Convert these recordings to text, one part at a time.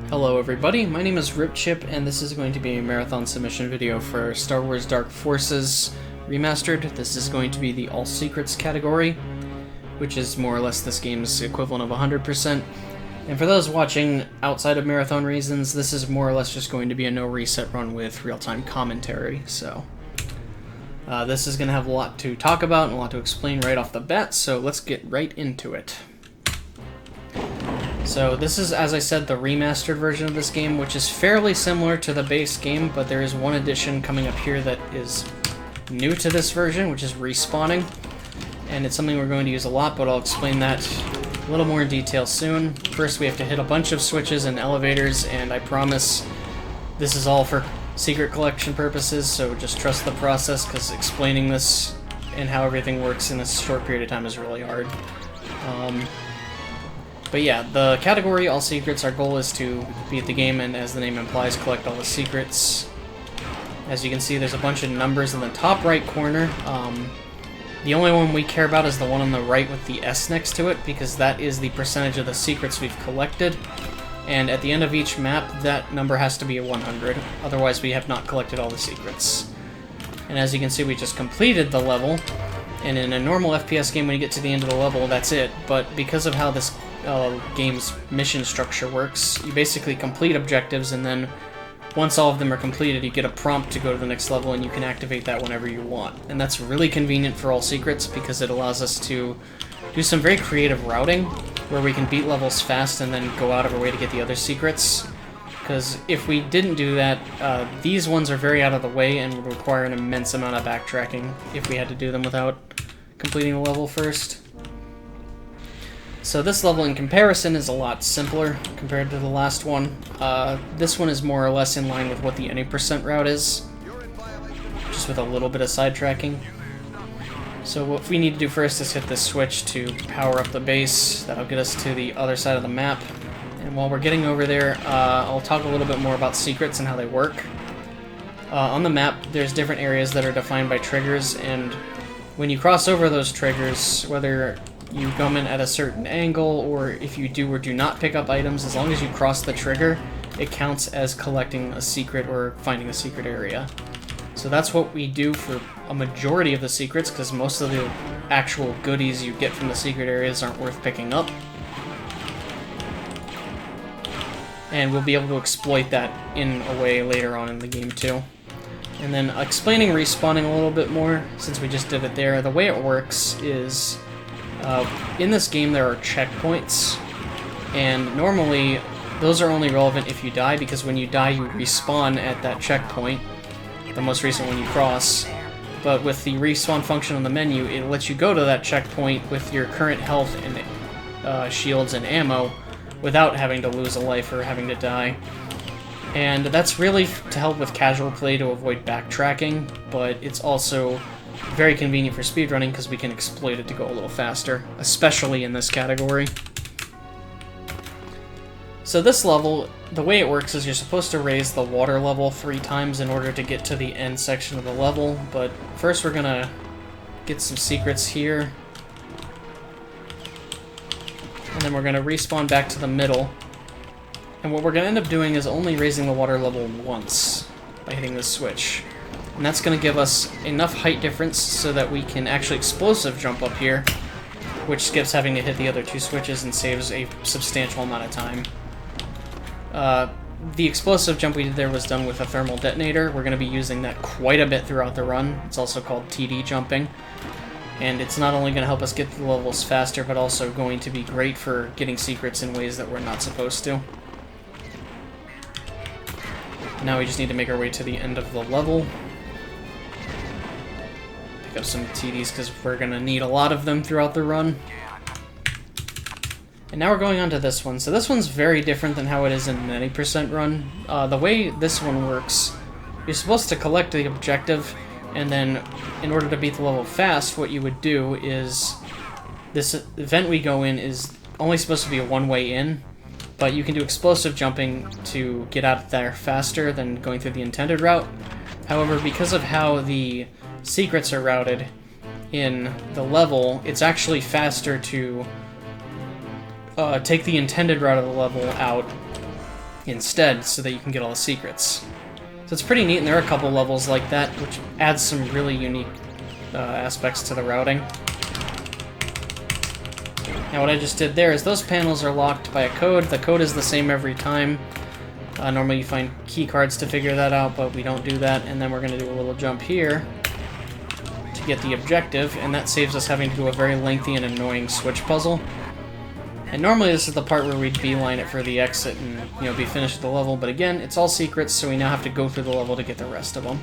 Hello everybody, my name is Ripchip, and this is going to be a marathon submission video for Star Wars Dark Forces Remastered. This is going to be the All Secrets category, which is more or less this game's equivalent of 100%. And for those watching outside of marathon reasons, this is more or less just going to be a no reset run with real-time commentary, so... this is going to have a lot to talk about and a lot to explain right off the bat, so let's get right into it. So this is, as I said, the remastered version of this game, which is fairly similar to the base game, but there is one addition coming up here that is new to this version, which is respawning. And it's something we're going to use a lot, but I'll explain that a little more in detail soon. First, we have to hit a bunch of switches and elevators, and I promise this is all for secret collection purposes, so just trust the process, because explaining this and how everything works in this short period of time is really hard. But yeah, the category, All Secrets, our goal is to beat the game and, as the name implies, collect all the secrets. As you can see, there's a bunch of numbers in the top right corner. The only one we care about is the one on the right with the S next to it, because that is the percentage of the secrets we've collected. And at the end of each map, that number has to be a 100, otherwise we have not collected all the secrets. And as you can see, we just completed the level, and in a normal FPS game, when you get to the end of the level, that's it. But because of how this game's mission structure works, you basically complete objectives, and then once all of them are completed, you get a prompt to go to the next level, and you can activate that whenever you want. And that's really convenient for All Secrets, because it allows us to do some very creative routing, where we can beat levels fast and then go out of our way to get the other secrets. Because if we didn't do that, these ones are very out of the way and would require an immense amount of backtracking if we had to do them without completing the level first. So this level in comparison is a lot simpler compared to the last one. This one is more or less in line with what the any percent route is, just with a little bit of sidetracking. So what we need to do first is hit this switch to power up the base. That'll get us to the other side of the map. And while we're getting over there, I'll talk a little bit more about secrets and how they work. On the map, there's different areas that are defined by triggers, and when you cross over those triggers, whether you come in at a certain angle, or if you do or do not pick up items, as long as you cross the trigger, it counts as collecting a secret or finding a secret area. So that's what we do for a majority of the secrets, because most of the actual goodies you get from the secret areas aren't worth picking up. And we'll be able to exploit that in a way later on in the game too. And then explaining respawning a little bit more, since we just did it there, the way it works is in this game there are checkpoints, and normally those are only relevant if you die, because when you die you respawn at that checkpoint, the most recent one you cross. But with the respawn function on the menu, it lets you go to that checkpoint with your current health and shields and ammo without having to lose a life or having to die. And that's really to help with casual play to avoid backtracking, but it's also very convenient for speedrunning because we can exploit it to go a little faster, especially in this category. So this level, the way it works is you're supposed to raise the water level 3 times in order to get to the end section of the level, but first we're gonna get some secrets here, and then we're gonna respawn back to the middle. And what we're gonna end up doing is only raising the water level once by hitting this switch. And that's going to give us enough height difference so that we can actually explosive jump up here, which skips having to hit the other 2 switches and saves a substantial amount of time. The explosive jump we did there was done with a thermal detonator. We're going to be using that quite a bit throughout the run. It's also called TD jumping. And it's not only going to help us get to the levels faster, but also going to be great for getting secrets in ways that we're not supposed to. Now we just need to make our way to the end of the level. Up some TDs because we're gonna need a lot of them throughout the run. And now we're going on to this one. So this one's very different than how it is in an any percent run. The way this one works, you're supposed to collect the objective, and then in order to beat the level fast, what you would do is this event we go in is only supposed to be a one-way in, but you can do explosive jumping to get out there faster than going through the intended route. However, because of how the secrets are routed in the level, it's actually faster to take the intended route of the level out instead so that you can get all the secrets. So it's pretty neat, and there are a couple levels like that, which adds some really unique aspects to the routing. Now what I just did there is those panels are locked by a code. The code is the same every time. Normally you find key cards to figure that out, but we don't do that. And then we're going to do a little jump here to get the objective, and that saves us having to do a very lengthy and annoying switch puzzle. And normally this is the part where we'd beeline it for the exit and, you know, be finished with the level, but again, it's all secrets, so we now have to go through the level to get the rest of them.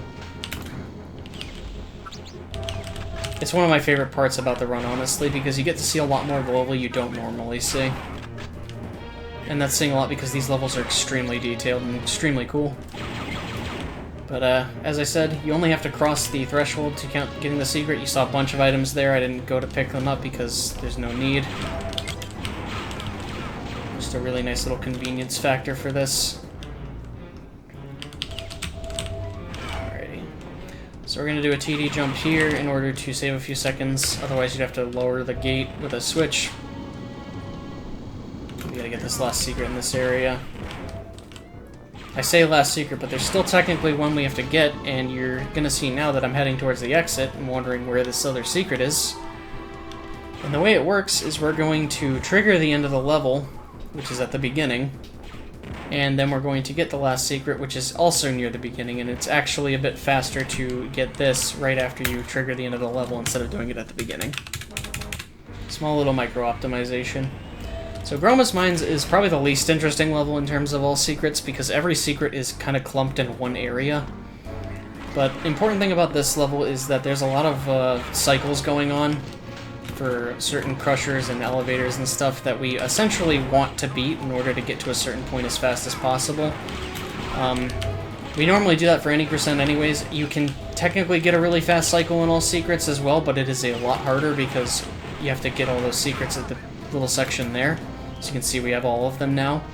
It's one of my favorite parts about the run, honestly, because you get to see a lot more of the level you don't normally see. And that's saying a lot because these levels are extremely detailed and extremely cool. But as I said, you only have to cross the threshold to count getting the secret. You saw a bunch of items there. I didn't go to pick them up because there's no need. Just a really nice little convenience factor for this. Alrighty. So we're going to do a TD jump here in order to save a few seconds. Otherwise you'd have to lower the gate with a switch. We gotta get this last secret in this area. I say last secret, but there's still technically one we have to get, and you're gonna see now that I'm heading towards the exit and wondering where this other secret is. And the way it works is we're going to trigger the end of the level, which is at the beginning, and then we're going to get the last secret, which is also near the beginning, and it's actually a bit faster to get this right after you trigger the end of the level instead of doing it at the beginning. Small little micro-optimization. So Groma's Mines is probably the least interesting level in terms of all secrets, because every secret is kind of clumped in one area. But important thing about this level is that there's a lot of cycles going on for certain crushers and elevators and stuff that we essentially want to beat in order to get to a certain point as fast as possible. We normally do that for any percent anyways. You can technically get a really fast cycle in all secrets as well, but it is a lot harder because you have to get all those secrets at the little section there. So you can see we have all of them now.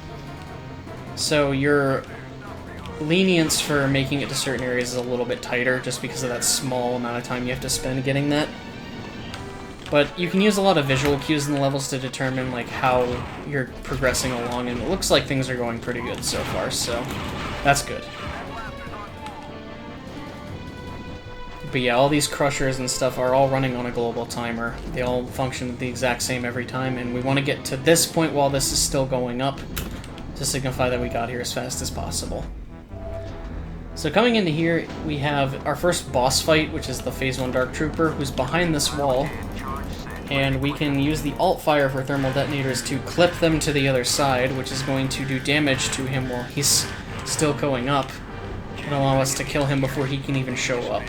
So your lenience for making it to certain areas is a little bit tighter just because of that small amount of time you have to spend getting that. But you can use a lot of visual cues in the levels to determine like how you're progressing along, and it looks like things are going pretty good so far, so that's good. But yeah, all these crushers and stuff are all running on a global timer. They all function the exact same every time, and we want to get to this point while this is still going up to signify that we got here as fast as possible. So coming into here, we have our first boss fight, which is the Phase 1 Dark Trooper, who's behind this wall, and we can use the alt fire for thermal detonators to clip them to the other side, which is going to do damage to him while he's still going up, and allow us to kill him before he can even show up.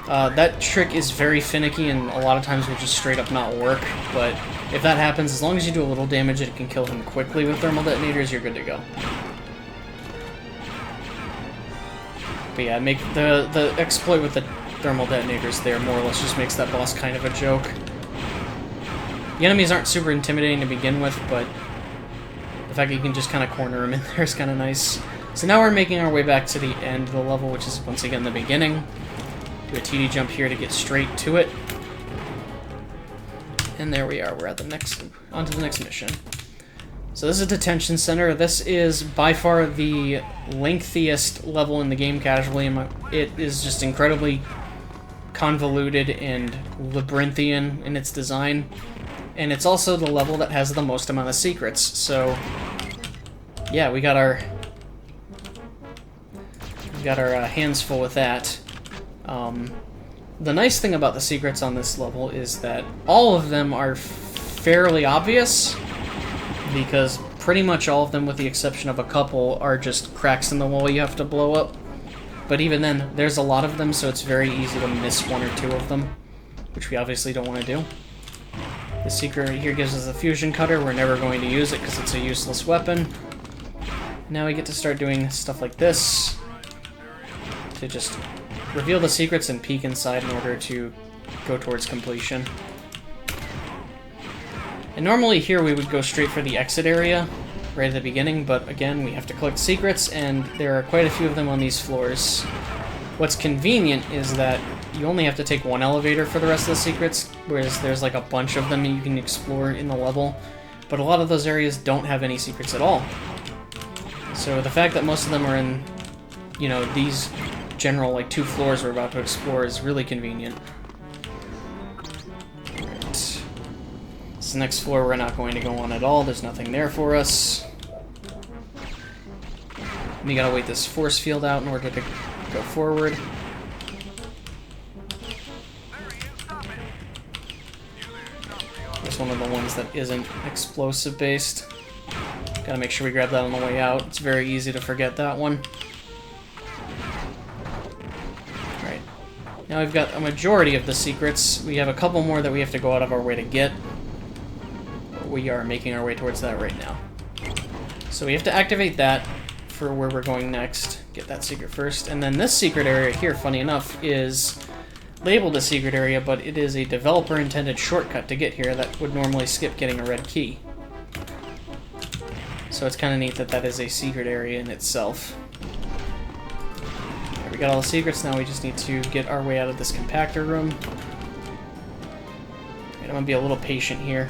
That trick is very finicky and a lot of times will just straight up not work, but if that happens, as long as you do a little damage and it can kill him quickly with thermal detonators, you're good to go. But yeah, make the exploit with the thermal detonators there more or less just makes that boss kind of a joke. The enemies aren't super intimidating to begin with, but the fact that you can just kind of corner them in there is kind of nice. So now we're making our way back to the end of the level, which is once again the beginning. Do a TD jump here to get straight to it. And there we are, we're at the next, on to the next mission. So this is a detention center. This is by far the lengthiest level in the game casually. It is just incredibly convoluted and labyrinthian in its design. And it's also the level that has the most amount of secrets. So yeah, we got our hands full with that. The nice thing about the secrets on this level is that all of them are fairly obvious, because pretty much all of them, with the exception of a couple, are just cracks in the wall you have to blow up. But even then, there's a lot of them, so it's very easy to miss one or two of them, which we obviously don't want to do. The secret right here gives us a fusion cutter. We're never going to use it because it's a useless weapon. Now we get to start doing stuff like this to just reveal the secrets and peek inside in order to go towards completion. And normally here we would go straight for the exit area right at the beginning, but again we have to collect secrets, and there are quite a few of them on these floors. What's convenient is that you only have to take one elevator for the rest of the secrets, whereas there's like a bunch of them you can explore in the level, but a lot of those areas don't have any secrets at all. So the fact that most of them are in, you know, these general, like, 2 floors we're about to explore is really convenient. Alright. This next floor we're not going to go on at all. There's nothing there for us. We gotta wait this force field out in order to go forward. There's one of the ones that isn't explosive based. Gotta make sure we grab that on the way out. It's very easy to forget that one. Alright. Now we've got a majority of the secrets. We have a couple more that we have to go out of our way to get. But we are making our way towards that right now. So we have to activate that for where we're going next. Get that secret first. And then this secret area here, funny enough, is labeled a secret area, but it is a developer-intended shortcut to get here that would normally skip getting a red key. So it's kind of neat that that is a secret area in itself. Right, we got all the secrets, now we just need to get our way out of this compactor room. Right, I'm going to be a little patient here.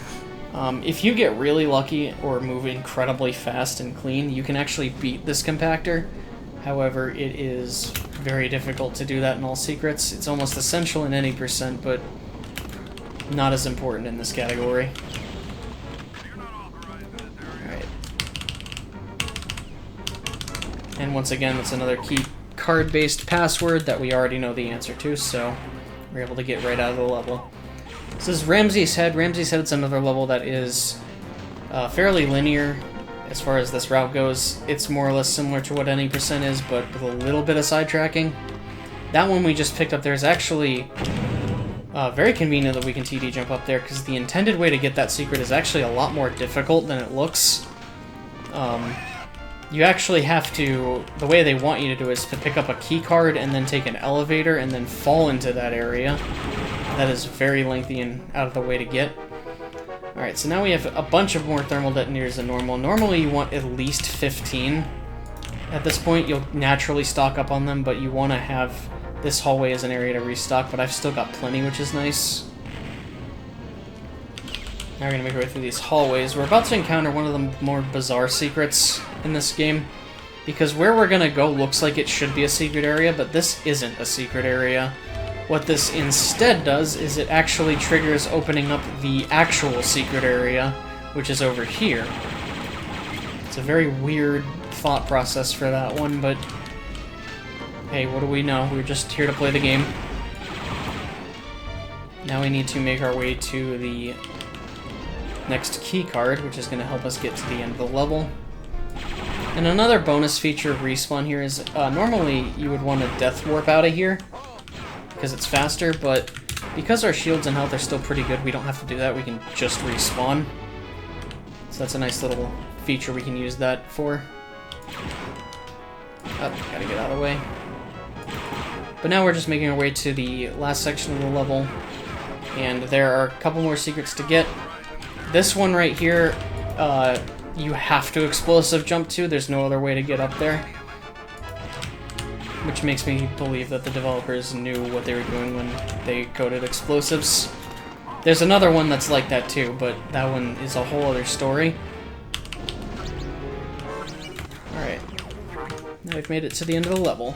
If you get really lucky or move incredibly fast and clean, you can actually beat this compactor. However, it is very difficult to do that in all secrets. It's almost essential in any percent, but not as important in this category. Alright. And once again, it's another key card-based password that we already know the answer to, so we're able to get right out of the level. This is Ramsey's Head. Ramsey's Head is another level that is fairly linear as far as this route goes. It's more or less similar to what any percent is, but with a little bit of sidetracking. That one we just picked up there is actually very convenient that we can TD jump up there, because the intended way to get that secret is actually a lot more difficult than it looks. You actually have to, the way they want you to do is to pick up a key card and then take an elevator and then fall into that area. That is very lengthy and out of the way to get. Alright, so now we have a bunch of more thermal detonators than normal. Normally you want at least 15. At this point you'll naturally stock up on them, but you want to have this hallway as an area to restock, but I've still got plenty, which is nice. Now we're going to make our way through these hallways. We're about to encounter one of the more bizarre secrets in this game, because where we're going to go looks like it should be a secret area, but this isn't a secret area. What this instead does is it actually triggers opening up the actual secret area, which is over here. It's a very weird thought process for that one, but hey, what do we know? We're just here to play the game. Now we need to make our way to the next key card, which is going to help us get to the end of the level. And another bonus feature of respawn here is normally you would want to death warp out of here, because it's faster, but because our shields and health are still pretty good, we don't have to do that. We can just respawn. So that's a nice little feature we can use that for. Oh, gotta get out of the way. But now we're just making our way to the last section of the level, and there are a couple more secrets to get. This one right here, you have to explosive jump to. There's no other way to get up there. Which makes me believe that the developers knew what they were doing when they coded explosives. There's another one that's like that too, but that one is a whole other story. Alright. Now we've made it to the end of the level.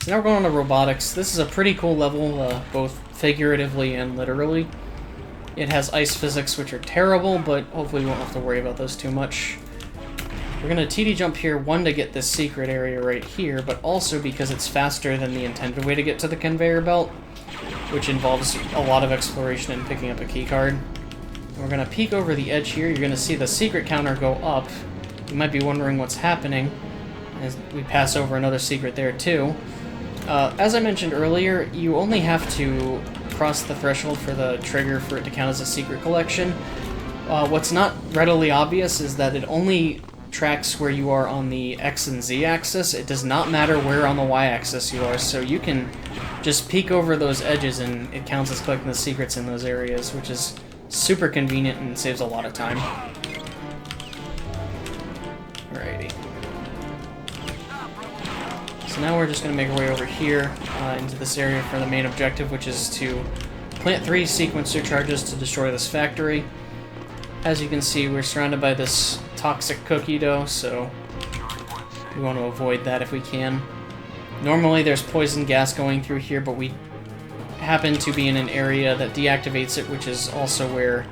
So now we're going on to robotics. This is a pretty cool level, both figuratively and literally. It has ice physics, which are terrible, but hopefully we won't have to worry about those too much. We're going to TD jump here, one, to get this secret area right here, but also because it's faster than the intended way to get to the conveyor belt, which involves a lot of exploration and picking up a key card. And we're going to peek over the edge here. You're going to see the secret counter go up. You might be wondering what's happening as we pass over another secret there too. As I mentioned earlier, you only have to cross the threshold for the trigger for it to count as a secret collection. What's not readily obvious is that it only tracks where you are on the X and Z axis. It does not matter where on the Y axis you are, so you can just peek over those edges and it counts as collecting the secrets in those areas, which is super convenient and saves a lot of time. Alrighty. So now we're just going to make our way over here into this area for the main objective, which is to plant 3 sequencer charges to destroy this factory. As you can see, we're surrounded by this toxic cookie dough, so We want to avoid that if we can. Normally there's poison gas going through here, but we happen to be in an area that deactivates it, which is also where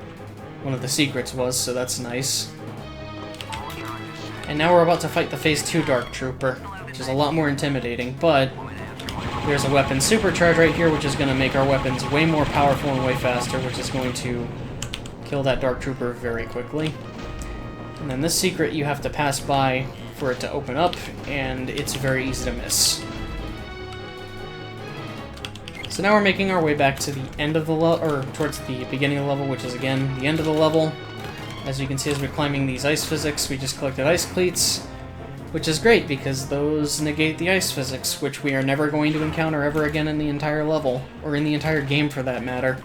one of the secrets was, so that's nice. And now we're about to fight the Phase 2 Dark Trooper, which is a lot more intimidating, but there's a weapon supercharge right here, which is going to make our weapons way more powerful and way faster, which is going to kill that Dark Trooper very quickly. And then this secret you have to pass by for it to open up, and it's very easy to miss. So now we're making our way back to the end of the level, or towards the beginning of the level, which is again the end of the level. As you can see, as we're climbing these ice physics, we just collected ice cleats, which is great because those negate the ice physics, which we are never going to encounter ever again in the entire level, or in the entire game for that matter.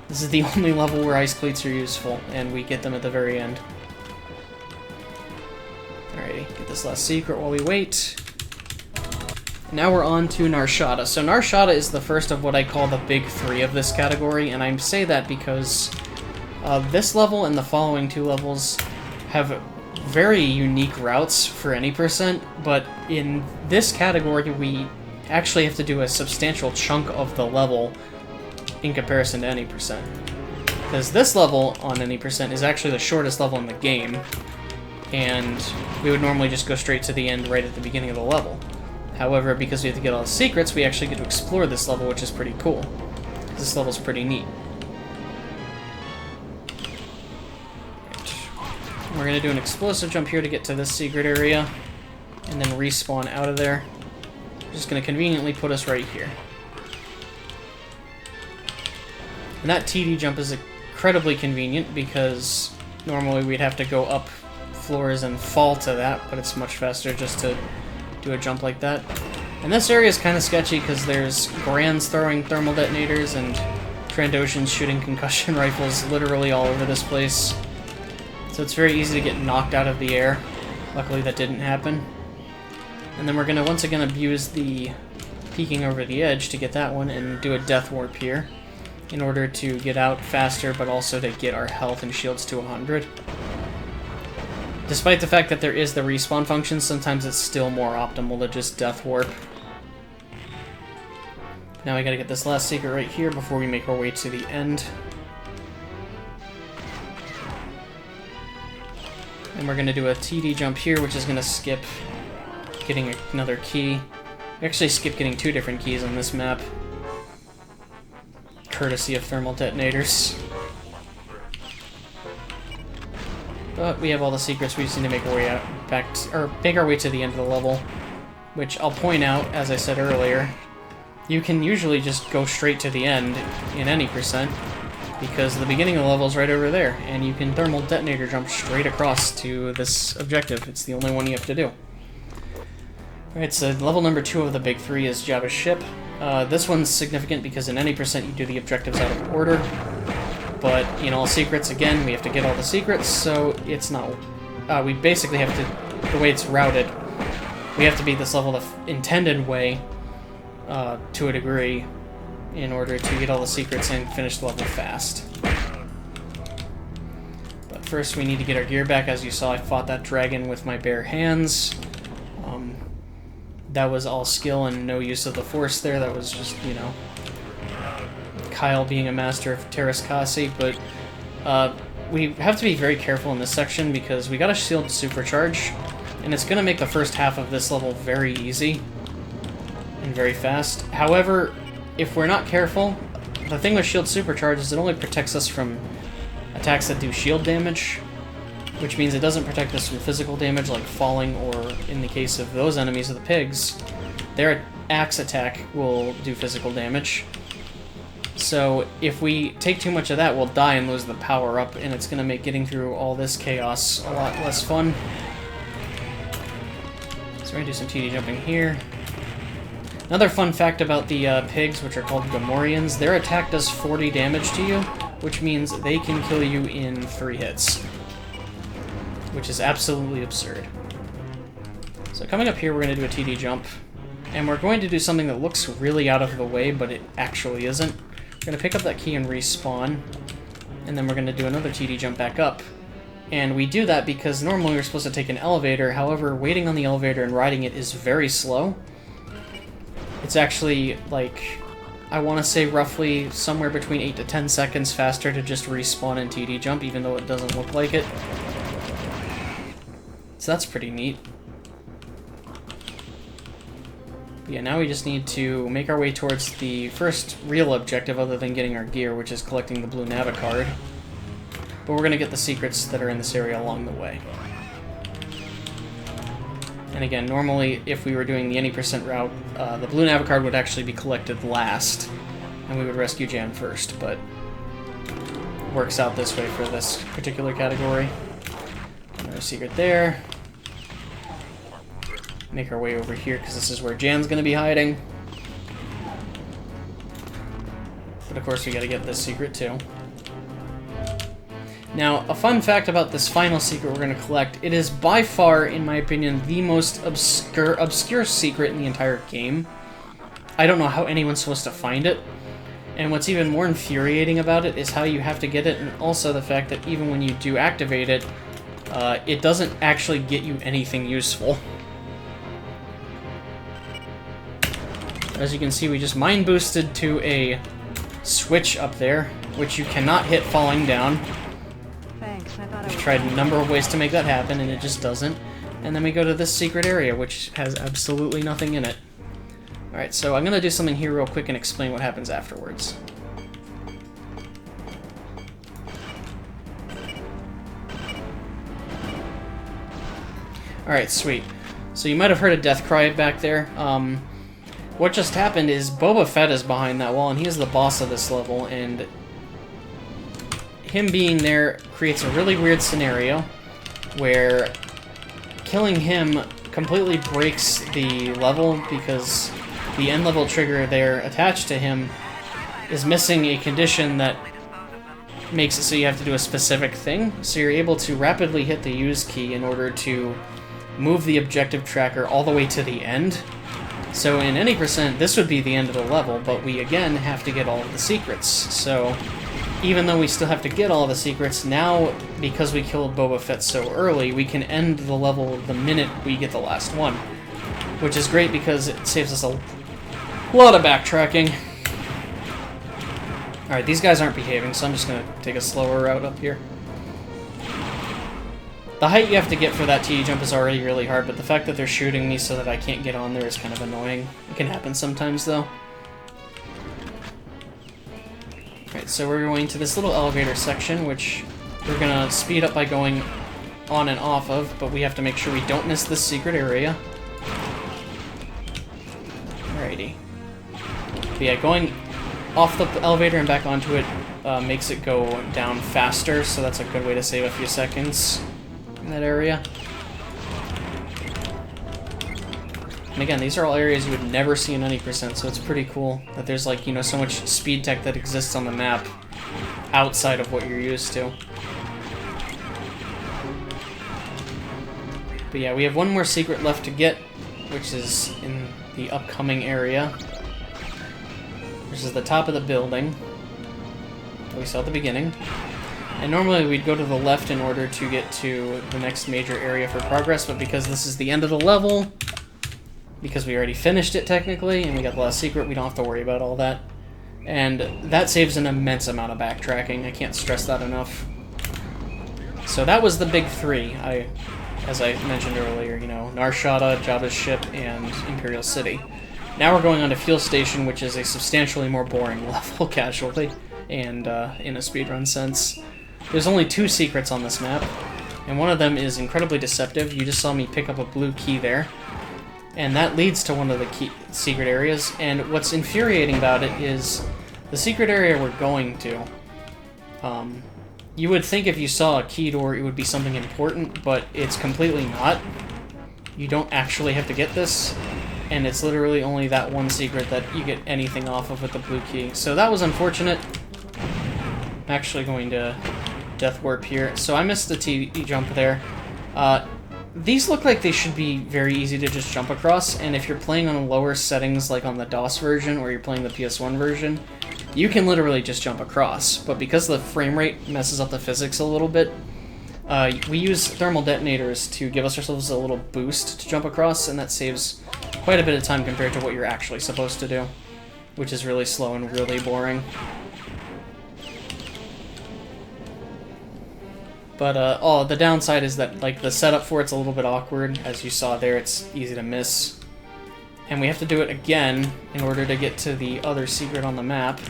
This is the only level where ice cleats are useful, and we get them at the very end. Alrighty, get this last secret while we wait. Now we're on to Narshada. So Narshada is the first of what I call the big three of this category, and I say that because this level and the following two levels have very unique routes for any percent, but in this category we actually have to do a substantial chunk of the level in comparison to any percent. Because this level on any percent is actually the shortest level in the game, and we would normally just go straight to the end right at the beginning of the level. However, because we have to get all the secrets, we actually get to explore this level, which is pretty cool. This level's pretty neat. We're going to do an explosive jump here to get to this secret area, and then respawn out of there. Just going to conveniently put us right here. And that TD jump is incredibly convenient because normally we'd have to go up floors and fall to that, but it's much faster just to do a jump like that. And this area is kind of sketchy because there's Gorans throwing thermal detonators and Trandoshans shooting concussion rifles literally all over this place. So it's very easy to get knocked out of the air. Luckily that didn't happen. And then we're going to once again abuse the peeking over the edge to get that one and do a death warp here in order to get out faster, but also to get our health and shields to 100. Despite the fact that there is the respawn function, sometimes it's still more optimal to just death warp. Now we gotta get this last secret right here before we make our way to the end. And we're gonna do a TD jump here, which is gonna skip getting another key. We actually skip getting two different keys on this map, courtesy of thermal detonators. But we have all the secrets. We just need to make our way out back, or make our way to the end of the level. Which I'll point out, as I said earlier, you can usually just go straight to the end in any percent, because the beginning of the level is right over there, and you can thermal detonator jump straight across to this objective. It's the only one you have to do. Alright, so level number 2 of the big three is Jabba's ship. This one's significant because in any percent you do the objectives out of order. But in all secrets, again, we have to get all the secrets, so it's not... we basically have to... The way it's routed, we have to beat this level the intended way, to a degree, in order to get all the secrets and finish the level fast. But first we need to get our gear back. As you saw, I fought that dragon with my bare hands. That was all skill and no use of the Force there. That was just, you know, Kyle being a master of Terraskasi, but we have to be very careful in this section because we got a shield supercharge, and it's going to make the first half of this level very easy and very fast. However, if we're not careful, the thing with shield supercharge is it only protects us from attacks that do shield damage, which means it doesn't protect us from physical damage like falling, or in the case of those enemies of the pigs, their axe attack will do physical damage. So if we take too much of that, we'll die and lose the power up, and it's going to make getting through all this chaos a lot less fun. So we're going to do some TD jumping here. Another fun fact about the pigs, which are called Gamorreans, their attack does 40 damage to you, which means they can kill you in 3 hits. Which is absolutely absurd. So coming up here, we're going to do a TD jump. And we're going to do something that looks really out of the way, but it actually isn't. We're going to pick up that key and respawn. And then we're going to do another TD jump back up. And we do that because normally we're supposed to take an elevator, however, waiting on the elevator and riding it is very slow. It's actually, like, I want to say roughly somewhere between 8 to 10 seconds faster to just respawn in TD jump, even though it doesn't look like it. So that's pretty neat. But yeah, now we just need to make our way towards the first real objective other than getting our gear, which is collecting the blue Navicard. But we're going to get the secrets that are in this area along the way. And again, normally if we were doing the any percent route, the blue Navicard would actually be collected last, and we would rescue Jan first, but it works out this way for this particular category. Another secret there. Make our way over here, because this is where Jan's going to be hiding. But of course we got to get this secret too. Now, a fun fact about this final secret we're going to collect, it is by far, in my opinion, the most obscure secret in the entire game. I don't know how anyone's supposed to find it. And what's even more infuriating about it is how you have to get it, and also the fact that even when you do activate it, it doesn't actually get you anything useful. As you can see, we just mind boosted to a switch up there, which you cannot hit falling down. I've tried a number of ways to make that happen, and it just doesn't. And then we go to this secret area, which has absolutely nothing in it. Alright, so I'm going to do something here real quick and explain what happens afterwards. Alright, sweet. So you might have heard a death cry back there. What just happened is Boba Fett is behind that wall, and he is the boss of this level, and him being there creates a really weird scenario where killing him completely breaks the level because the end level trigger there attached to him is missing a condition that makes it so you have to do a specific thing. So you're able to rapidly hit the use key in order to move the objective tracker all the way to the end. So in any percent, this would be the end of the level, but we again have to get all of the secrets. So even though we still have to get all the secrets, now, because we killed Boba Fett so early, we can end the level the minute we get the last one. Which is great because it saves us a lot of backtracking. Alright, these guys aren't behaving, so I'm just going to take a slower route up here. The height you have to get for that TD jump is already really hard, but the fact that they're shooting me so that I can't get on there is kind of annoying. It can happen sometimes, though. Alright, so we're going to this little elevator section, which we're going to speed up by going on and off of, but we have to make sure we don't miss this secret area. Alrighty. But yeah, going off the elevator and back onto it makes it go down faster, so that's a good way to save a few seconds in that area. And again, these are all areas you would never see in any percent, so it's pretty cool that there's, like, you know, so much speed tech that exists on the map outside of what you're used to. But yeah, we have one more secret left to get, which is in the upcoming area. This is the top of the building that we saw at the beginning. And normally we'd go to the left in order to get to the next major area for progress, but because this is the end of the level, because we already finished it technically, and we got the last secret, we don't have to worry about all that. And that saves an immense amount of backtracking. I can't stress that enough. So that was the big three. As I mentioned earlier, you know, Nar Shaddaa, Jabba's ship, and Imperial City. Now we're going on to Fuel Station, which is a substantially more boring level, casually, and in a speedrun sense. There's only 2 secrets on this map, and one of them is incredibly deceptive. You just saw me pick up a blue key there, and that leads to one of the secret areas, and what's infuriating about it is the secret area we're going to. You would think if you saw a key door it would be something important, but it's completely not. You don't actually have to get this, and it's literally only that one secret that you get anything off of with the blue key. So that was unfortunate. I'm actually going to death warp here. So I missed the TD jump there. These look like they should be very easy to just jump across, and if you're playing on lower settings like on the DOS version or you're playing the PS1 version, you can literally just jump across. But because the frame rate messes up the physics a little bit, We use thermal detonators to give ourselves a little boost to jump across, and that saves quite a bit of time compared to what you're actually supposed to do, which is really slow and really boring. But, oh, the downside is that, like, the setup for it's a little bit awkward. As you saw there, it's easy to miss. And we have to do it again in order to get to the other secret on the map,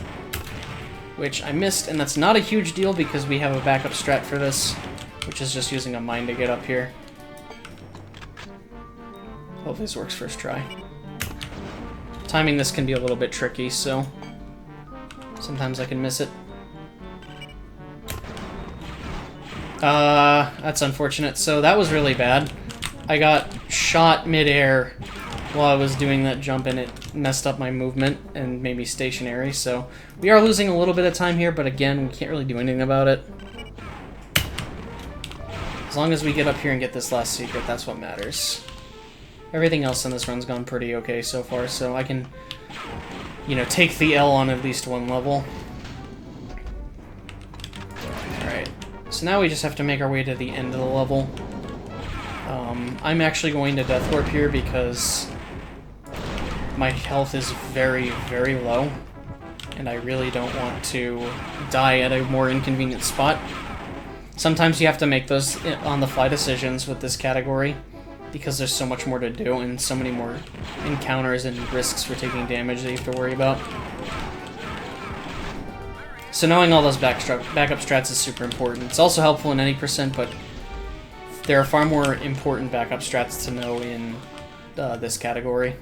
which I missed, and that's not a huge deal because we have a backup strat for this, which is just using a mine to get up here. Hopefully this works first try. Timing this can be a little bit tricky, so sometimes I can miss it. That's unfortunate. So that was really bad. I got shot mid-air while I was doing that jump, and it messed up my movement and made me stationary, so we are losing a little bit of time here, but again, we can't really do anything about it. As long as we get up here and get this last secret, that's what matters. Everything else in this run's gone pretty okay so far, so I can, you know, take the L on at least one level. Alright, so now we just have to make our way to the end of the level. I'm actually going to Death Warp here because my health is very, very low, and I really don't want to die at a more inconvenient spot. Sometimes you have to make those on-the-fly decisions with this category, because there's so much more to do and so many more encounters and risks for taking damage that you have to worry about. So knowing all those backup strats is super important. It's also helpful in any percent, but there are far more important backup strats to know in this category.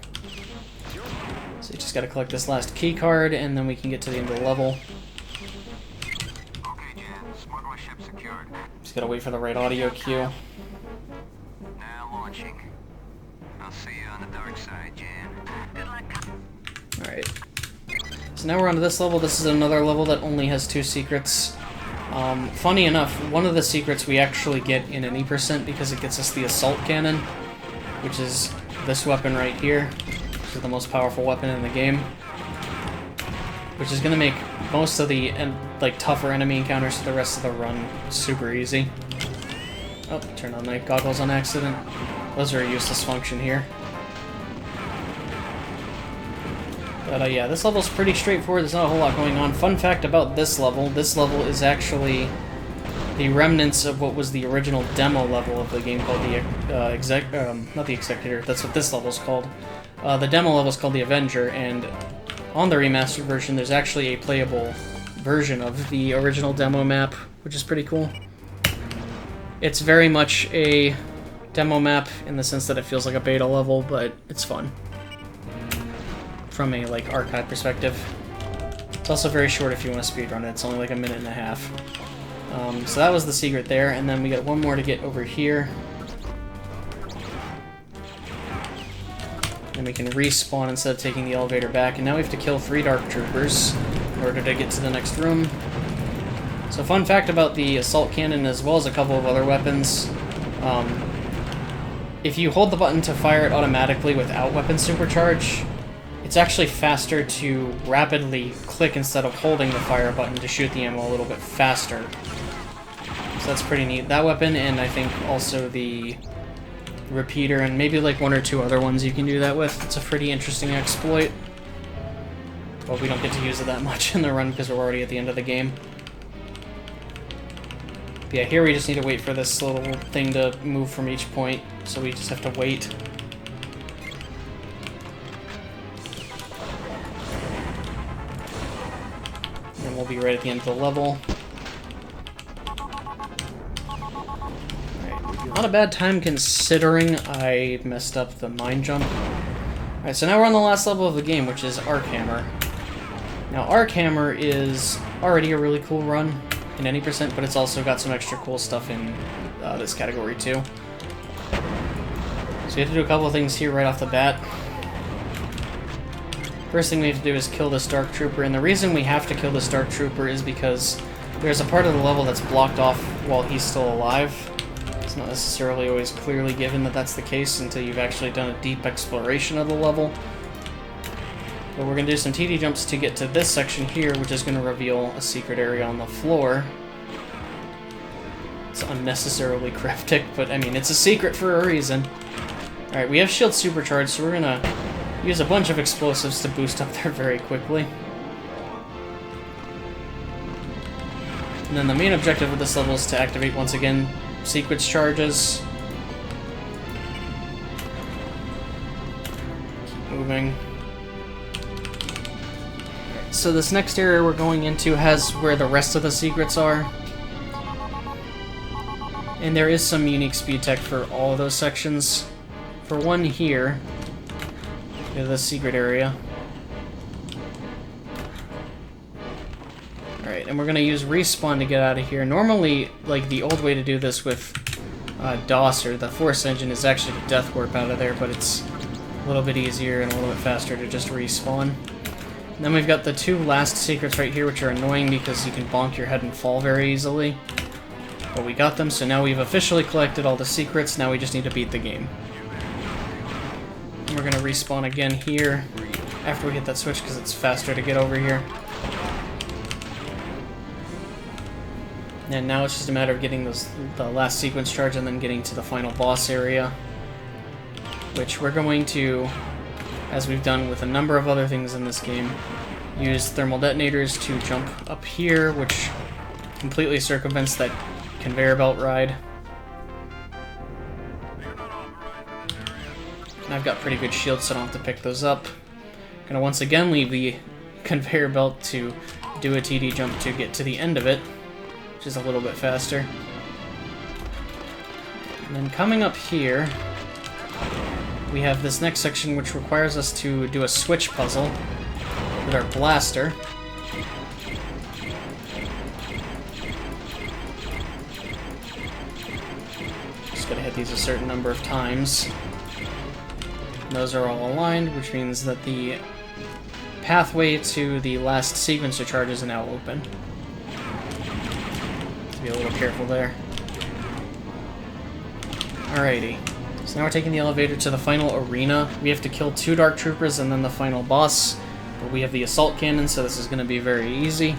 So you just gotta collect this last key card, and then we can get to the end of the level. Okay, Jan. Smuggler ship secured. Just gotta wait for the right audio cue. Now launching. I'll see you on the dark side, Jan. Good luck. Alright. So now we're on to this level. This is another level that only has 2 secrets. Funny enough, one of the secrets we actually get in any percent because it gets us the assault cannon, which is this weapon right here, which is the most powerful weapon in the game, which is going to make most of the like tougher enemy encounters for the rest of the run super easy. Oh, turned on my goggles on accident. Those are a useless function here. But yeah, this level's pretty straightforward. There's not a whole lot going on. Fun fact about this level is actually the remnants of what was the original demo level of the game called the not the Executor. That's what this level's called. The demo level's called the Avenger, and on the remastered version, there's actually a playable version of the original demo map, which is pretty cool. It's very much a demo map in the sense that it feels like a beta level, but it's fun from a like archive perspective. It's also very short if you want to speedrun it. It's only like a minute and a half. So that was the secret there, and then we got one more to get over here. Then we can respawn instead of taking the elevator back, and now we have to kill 3 Dark Troopers in order to get to the next room. So fun fact about the assault cannon, as well as a couple of other weapons, if you hold the button to fire it automatically without weapon supercharge, it's actually faster to rapidly click instead of holding the fire button to shoot the ammo a little bit faster. So that's pretty neat. That weapon, and I think also the repeater, and maybe like 1 or 2 other ones you can do that with. It's a pretty interesting exploit. But we don't get to use it that much in the run because we're already at the end of the game. But yeah, here we just need to wait for this little thing to move from each point, so we just have to wait. And we'll be right at the end of the level. Not a bad time considering I messed up the mine jump. Alright, so now we're on the last level of the game, which is Arc Hammer. Now, Arc Hammer is already a really cool run in any percent, but it's also got some extra cool stuff in this category too. So we have to do a couple of things here right off the bat. First thing we have to do is kill this Dark Trooper, and the reason we have to kill this Dark Trooper is because there's a part of the level that's blocked off while he's still alive. It's not necessarily always clearly given that that's the case until you've actually done a deep exploration of the level. But we're going to do some TD jumps to get to this section here, which is going to reveal a secret area on the floor. It's unnecessarily cryptic, but I mean, it's a secret for a reason. Alright, we have shield supercharged, so we're gonna use a bunch of explosives to boost up there very quickly. And then the main objective of this level is to activate, once again, sequence charges. Keep moving. So this next area we're going into has where the rest of the secrets are. And there is some unique speed tech for all of those sections. For one here, we have the secret area. Alright, and we're going to use respawn to get out of here. Normally, like, the old way to do this with DOS or the Force engine is actually to death warp out of there, but it's a little bit easier and a little bit faster to just respawn. And then we've got the two last secrets right here, which are annoying because you can bonk your head and fall very easily. But we got them, so now we've officially collected all the secrets. Now we just need to beat the game. And we're going to respawn again here after we hit that switch because it's faster to get over here. And now it's just a matter of getting the last sequence charge and then getting to the final boss area, which we're going to, as we've done with a number of other things in this game, use thermal detonators to jump up here, which completely circumvents that conveyor belt ride. And I've got pretty good shields, so I don't have to pick those up. I'm gonna once again leave the conveyor belt to do a TD jump to get to the end of it, which is a little bit faster. And then coming up here, we have this next section which requires us to do a switch puzzle with our blaster. Just gotta hit these a certain number of times. And those are all aligned, which means that the pathway to the last sequencer charge is now open. To be a little careful there. Alrighty. So now we're taking the elevator to the final arena. We have to kill 2 Dark Troopers and then the final boss. But we have the assault cannon, so this is going to be very easy.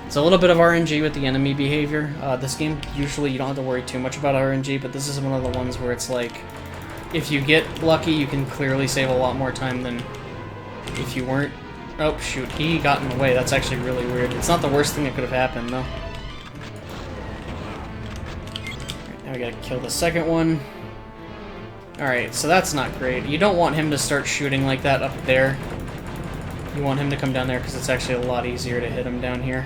It's a little bit of RNG with the enemy behavior. This game, usually you don't have to worry too much about RNG, but this is one of the ones where it's like, if you get lucky, you can clearly save a lot more time than if you weren't. Oh, shoot. He got in the way. That's actually really weird. It's not the worst thing that could have happened, though. Right, now we gotta kill the second one. Alright, so that's not great. You don't want him to start shooting like that up there. You want him to come down there because it's actually a lot easier to hit him down here.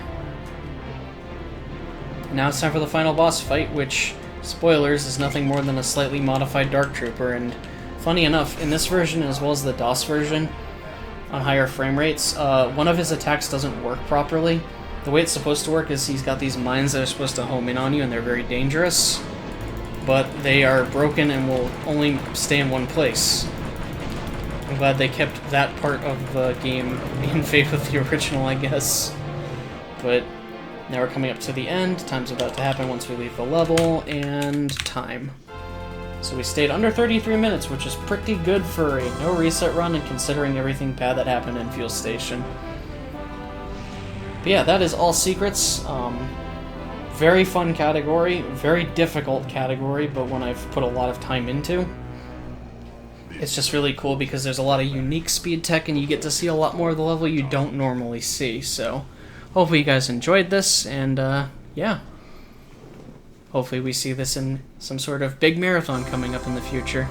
Now it's time for the final boss fight, which, spoilers, is nothing more than a slightly modified Dark Trooper. And funny enough, in this version as well as the DOS version, on higher frame rates, one of his attacks doesn't work properly. The way it's supposed to work is he's got these mines that are supposed to home in on you, and they're very dangerous. But they are broken and will only stay in one place. I'm glad they kept that part of the game in faith with the original, I guess. But now we're coming up to the end. Time's about to happen once we leave the level, and time. So we stayed under 33 minutes, which is pretty good for a no reset run and considering everything bad that happened in Fuel Station. But yeah, that is all secrets. Very fun category, very difficult category, but one I've put a lot of time into. It's just really cool because there's a lot of unique speed tech and you get to see a lot more of the level you don't normally see. So hopefully you guys enjoyed this, and yeah. Hopefully we see this in some sort of big marathon coming up in the future.